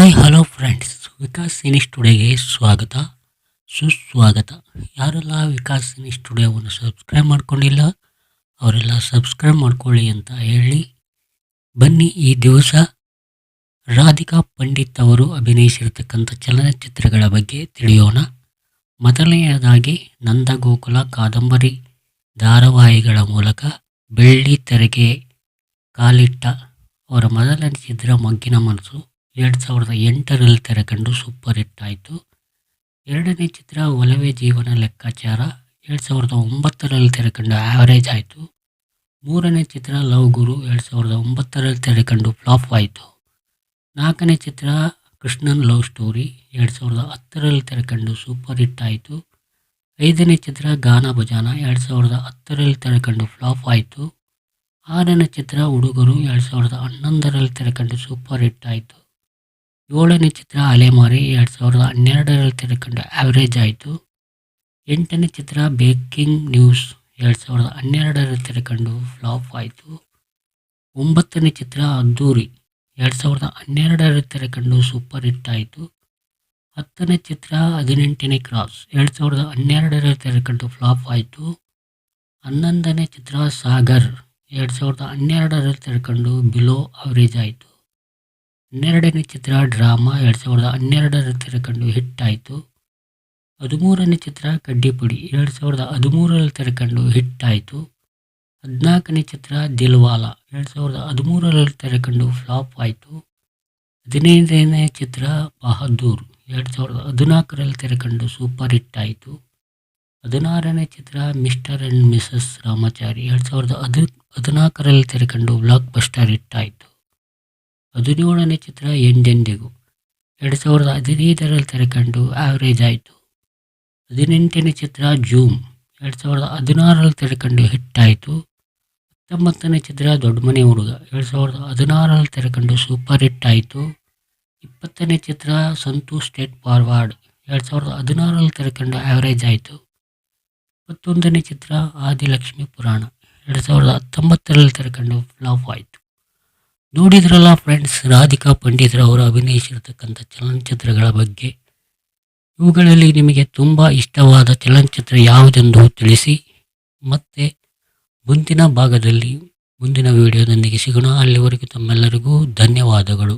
Hi hello friends, Vikas cine ಸ್ಟುಡಿಯೋಗೆ ಸ್ವಾಗತ ಸುಸ್ವಾಗತ. ಯಾರೆಲ್ಲ ವಿಕಾಸ್ ಸಿನಿ ಸ್ಟುಡಿಯೋವನ್ನು ಸಬ್ಸ್ಕ್ರೈಬ್ ಮಾಡ್ಕೊಂಡಿಲ್ಲ ಅವರೆಲ್ಲ ಸಬ್ಸ್ಕ್ರೈಬ್ ಮಾಡ್ಕೊಳ್ಳಿ ಅಂತ ಹೇಳಿ ಬನ್ನಿ. ಈ ದಿವಸ ರಾಧಿಕಾ ಪಂಡಿತ್ ಅವರು ಅಭಿನಯಿಸಿರ್ತಕ್ಕಂಥ ಚಲನಚಿತ್ರಗಳ ಬಗ್ಗೆ ತಿಳಿಯೋಣ. ಮೊದಲನೆಯದಾಗಿ ನಂದಗೋಕುಲ ಕಾದಂಬರಿ ಧಾರಾವಾಹಿಗಳ ಮೂಲಕ ಬೆಳ್ಳಿ ತೆರೆಗೆ ಕಾಲಿಟ್ಟ ಅವರ ಮೊದಲನೇ ಚಿತ್ರ ಮೊಗ್ಗಿನ ಮನಸ್ಸು 2008ರಲ್ಲಿ ತೆರೆಕಂಡು ಸೂಪರ್ ಹಿಟ್ ಆಯಿತು. ಎರಡನೇ ಚಿತ್ರ ಒಲವೇ ಜೀವನ ಲೆಕ್ಕಾಚಾರ 2009ರಲ್ಲಿ ತೆರೆಕಂಡು ಆ್ಯಾವರೇಜ್ ಆಯಿತು. ಮೂರನೇ ಚಿತ್ರ ಲವ್ ಗುರು 2009ರಲ್ಲಿ ತೆರೆಕಂಡು ಫ್ಲಾಪ್ ಆಯಿತು. ನಾಲ್ಕನೇ ಚಿತ್ರ ಕೃಷ್ಣನ್ ಲವ್ ಸ್ಟೋರಿ 2010ರಲ್ಲಿ ತೆರೆಕಂಡು ಸೂಪರ್ ಹಿಟ್ ಆಯಿತು. ಐದನೇ ಚಿತ್ರ ಗಾನ ಭಜಾನ 2010ರಲ್ಲಿ ತೆರೆಕಂಡು ಫ್ಲಾಪ್ ಆಯಿತು. ಆರನೇ ಚಿತ್ರ ಹುಡುಗರು 2011ರಲ್ಲಿ ತೆರೆಕಂಡು ಸೂಪರ್ ಹಿಟ್ ಆಯಿತು. ಏಳನೇ ಚಿತ್ರ ಅಲೆಮಾರಿ 2012ರಲ್ಲಿ ತೆರೆಕಂಡು ಆ್ಯಾವ್ರೇಜ್ ಆಯಿತು. ಎಂಟನೇ ಚಿತ್ರ ಬೇಕಿಂಗ್ ನ್ಯೂಸ್ 2012ರಲ್ಲಿ ತೆರೆಕಂಡು ಫ್ಲಾಪ್ ಆಯಿತು. ಒಂಬತ್ತನೇ ಚಿತ್ರ ಅದ್ದೂರಿ 2012ರಲ್ಲಿ ತೆರೆಕಂಡು ಸೂಪರ್ ಹಿಟ್ ಆಯಿತು. ಹತ್ತನೇ ಚಿತ್ರ 18ನೇ ಕ್ರಾಸ್ 2012ರಲ್ಲಿ ತೆರೆಕಂಡು ಫ್ಲಾಪ್ ಆಯಿತು. 11ನೇ ಚಿತ್ರ ಸಾಗರ್ 2012ರಲ್ಲಿ ತೆರೆಕಂಡು ಬಿಲೋ ಅವರೇಜ್ ಆಯಿತು. 12ನೇ ಚಿತ್ರ ಡ್ರಾಮಾ 2012ರಲ್ಲಿ ತೆರೆಕಂಡು ಹಿಟ್ ಆಯಿತು. 13ನೇ ಚಿತ್ರ ಕಡ್ಡಿಪುಡಿ 2013ರಲ್ಲಿ ತೆರೆಕಂಡು ಹಿಟ್ ಆಯಿತು. 14ನೇ ಚಿತ್ರ ದಿಲ್ವಾಲಾ 2013ರಲ್ಲಿ ತೆರೆಕಂಡು ಫ್ಲಾಪ್ ಆಯಿತು. 15ನೇ ಚಿತ್ರ ಬಹದ್ದೂರ್ 2014ರಲ್ಲಿ ತೆರೆಕಂಡು ಸೂಪರ್ ಹಿಟ್ ಆಯಿತು. 16ನೇ ಚಿತ್ರ ಮಿಸ್ಟರ್ ಆ್ಯಂಡ್ ಮಿಸಸ್ ರಾಮಾಚಾರಿ 2014ರಲ್ಲಿ ತೆರೆಕಂಡು ಬ್ಲಾಕ್ ಬಸ್ಟರ್ ಹಿಟ್ ಆಯಿತು. 17ನೇ ಚಿತ್ರ ಎಂದೆಂದಿಗೂ 2015ರಲ್ಲಿ ತೆರೆಕಂಡು ಆ್ಯಾವ್ರೇಜ್ ಆಯಿತು. 18ನೇ ಚಿತ್ರ ಜೂಮ್ 2016ರಲ್ಲಿ ತೆರೆಕಂಡು ಹಿಟ್ ಆಯಿತು. 19ನೇ ಚಿತ್ರ ದೊಡ್ಡ ಮನೆ ಹುಡುಗ 2016ರಲ್ಲಿ ತೆರೆಕಂಡು ಸೂಪರ್ ಹಿಟ್ ಆಯಿತು. 20ನೇ ಚಿತ್ರ ಸಂತೋಷ್ ಸ್ಟೇಟ್ ಫಾರ್ವರ್ಡ್ 2016ರಲ್ಲಿ ತೆರೆಕಂಡು ಆ್ಯಾವ್ರೇಜ್ ಆಯಿತು. 21ನೇ ಚಿತ್ರ ಆದಿಲಕ್ಷ್ಮಿ ಪುರಾಣ 2019ರಲ್ಲಿ ತೆರೆಕಂಡು ಫ್ಲಾಪ್ ಆಯಿತು. ನೋಡಿದ್ರಲ್ಲ ಫ್ರೆಂಡ್ಸ್, ರಾಧಿಕಾ ಪಂಡಿತ್ರವರು ಅಭಿನಯಿಸಿರ್ತಕ್ಕಂಥ ಚಲನಚಿತ್ರಗಳ ಬಗ್ಗೆ. ಇವುಗಳಲ್ಲಿ ನಿಮಗೆ ತುಂಬ ಇಷ್ಟವಾದ ಚಲನಚಿತ್ರ ಯಾವುದೆಂದು ತಿಳಿಸಿ. ಮತ್ತೆ ಮುಂದಿನ ಭಾಗದಲ್ಲಿ ಮುಂದಿನ ವಿಡಿಯೋದೊಂದಿಗೆ ಸಿಗೋಣ. ಅಲ್ಲಿವರೆಗೂ ತಮ್ಮೆಲ್ಲರಿಗೂ ಧನ್ಯವಾದಗಳು.